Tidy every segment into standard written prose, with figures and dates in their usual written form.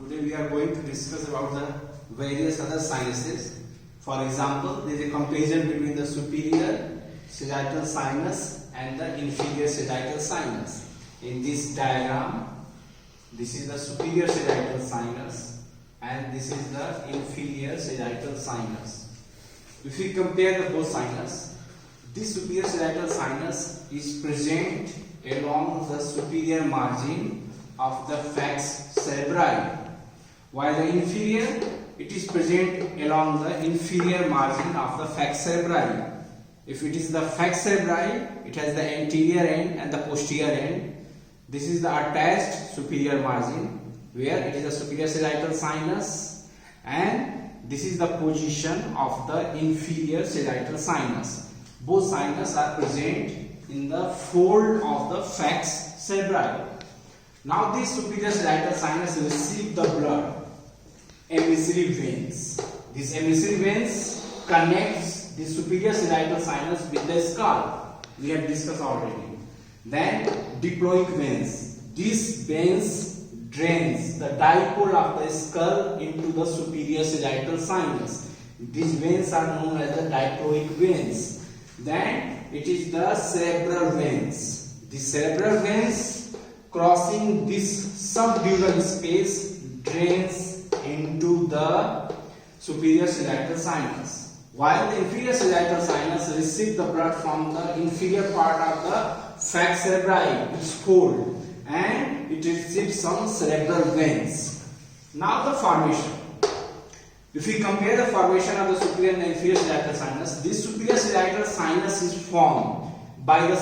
Today we are going to discuss about the various other sinuses. For example, there is a comparison between the superior sagittal sinus and the inferior sagittal sinus. In this diagram, this is the superior sagittal sinus and this is the inferior sagittal sinus. If we compare the both sinus, this superior sagittal sinus is present along the superior margin of the falx cerebri, while the inferior, it is present along the inferior margin of the falx cerebri. If it is the falx cerebri, it has the anterior end and the posterior end. This is the attached superior margin where it is the superior sagittal sinus, and this is the position of the inferior sagittal sinus. Both sinus are present in the fold of the falx cerebri. Now this superior sagittal sinus receive the blood emissary veins. These emissary veins connects the superior sagittal sinus with the skull. We have discussed already. Then diploic veins. These veins drains the dipole of the skull into the superior sagittal sinus. These veins are known as the diploic veins. Then it is the cerebral veins. The cerebral veins crossing this subdural space drains into the superior sagittal sinus, while the inferior sagittal sinus receives the blood from the inferior part of the falx cerebri, its fold, and it receives some cerebral veins. Now the formation. If we compare the formation of the superior and the inferior sagittal sinus, this superior sagittal sinus is formed by the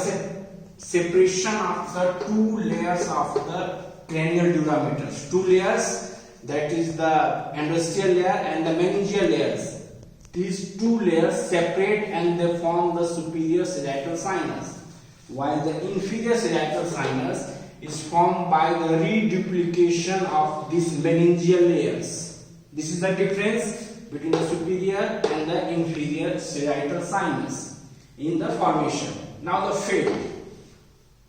separation of the two layers of the cranial durameters. Two layers, that is the endosteal layer and the meningeal layers. These two layers separate and they form the superior sagittal sinus, while the inferior sagittal sinus is formed by the reduplication of these meningeal layers. This is the difference between the superior and the inferior sagittal sinus in the formation. Now the fate.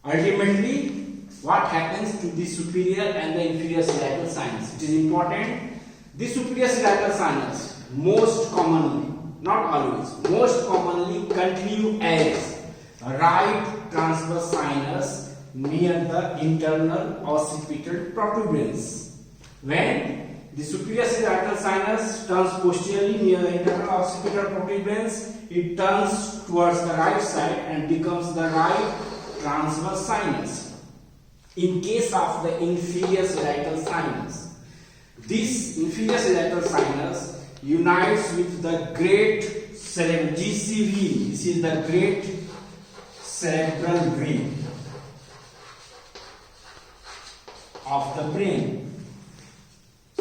Ultimately, what happens to the superior and the inferior sagittal sinus? It is important. The superior sagittal sinus most commonly, not always, most commonly continue as right transverse sinus near the internal occipital protuberance. When the superior sagittal sinus turns posteriorly near the internal occipital protuberance, it turns towards the right side and becomes the right transverse sinus. In case of the inferior sagittal sinus, this inferior sagittal sinus unites with the great GCV. This is the great cerebral vein of the brain.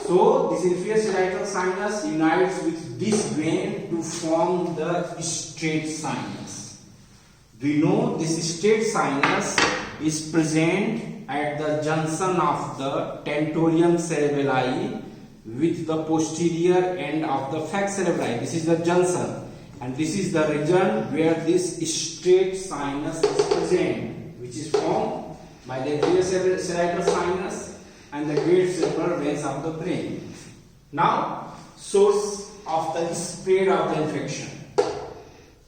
So this inferior sagittal sinus unites with this vein to form the straight sinus. We know this straight sinus is present at the junction of the tentorium cerebelli with the posterior end of the falx cerebri. This is the junction, and this is the region where this straight sinus is present, which is formed by the inferior sagittal sinus and the great cerebral veins of the brain. Now, source of the spread of the infection.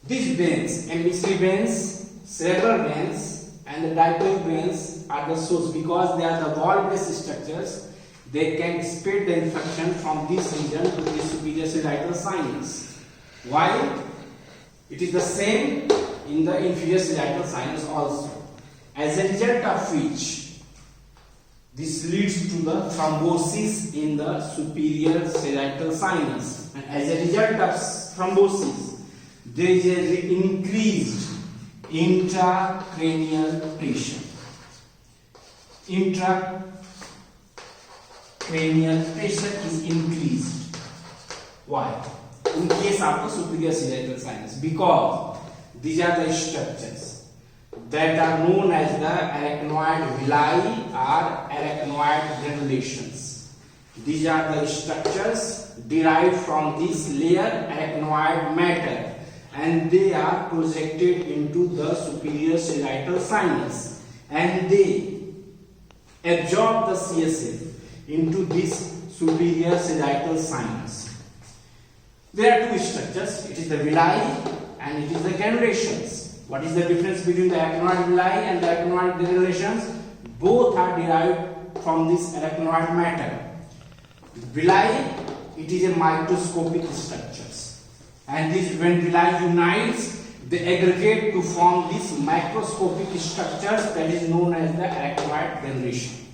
These veins, emissary veins, cerebral veins, and the diploic veins are the source because they are the wall-based structures. They can spread the infection from this region to the superior sagittal sinus. While it is the same in the inferior sagittal sinus also. As a result of which, this leads to the thrombosis in the superior sagittal sinus, and as a result of thrombosis, there is an increased intracranial pressure. Intracranial pressure is increased. Why? In case of the superior sagittal sinus, because these are the structures that are known as the arachnoid villi or arachnoid granulations. These are the structures derived from this layer arachnoid matter, and they are projected into the superior sagittal sinus, and they absorb the CSF. into this superior sagittal sinus. There are two structures. It is the villi and it is the granulations. What is the difference between the arachnoid villi and the arachnoid granulations? Both are derived from this arachnoid matter. Villi, it is a microscopic structures, and this when villi unites, they aggregate to form these microscopic structures that is known as the arachnoid granulation.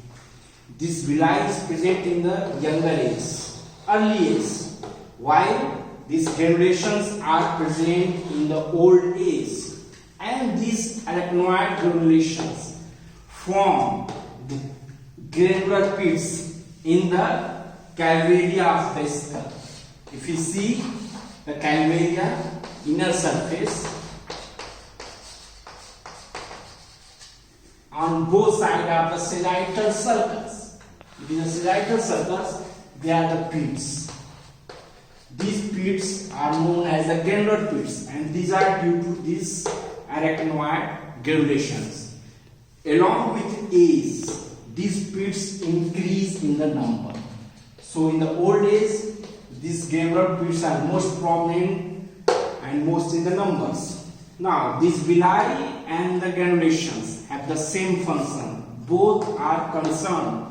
This villi is present in the younger age, early age, while these granulations are present in the old age. And these arachnoid granulations form the granular pits in the calvaria of the skull. If you see the calvaria inner surface, on both sides of the sagittal circles, it is the sagittal circles, they are the pits. These pits are known as the granular pits, and these are due to these arachnoid granulations. Along with age, these pits increase in the number. So in the old age, these granular pits are most prominent and most in the numbers. Now, these villi and the granulations have the same function. Both are concerned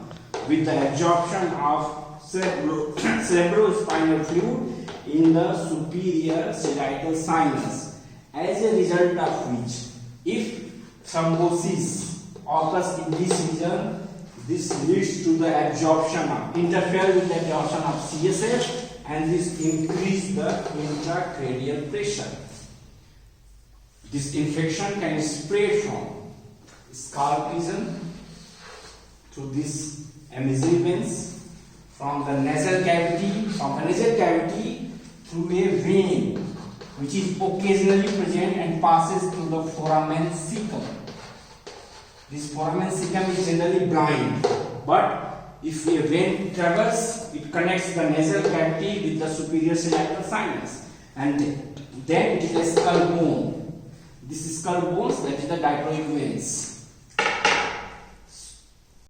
with the absorption of cerebrospinal fluid in the superior sagittal sinus, as a result of which, if thrombosis occurs in this region, this leads to the absorption of, interfere with the absorption of CSF, and this increase the intracranial pressure. This infection can spread from scalp region to this amisyl veins, from the nasal cavity, through a vein which is occasionally present and passes through the foramen cecum. This foramen cecum is generally blind, but if a vein travels, it connects the nasal cavity with the superior sagittal sinus, and then it is a skull bone. This skull bones, that is the dichroic veins.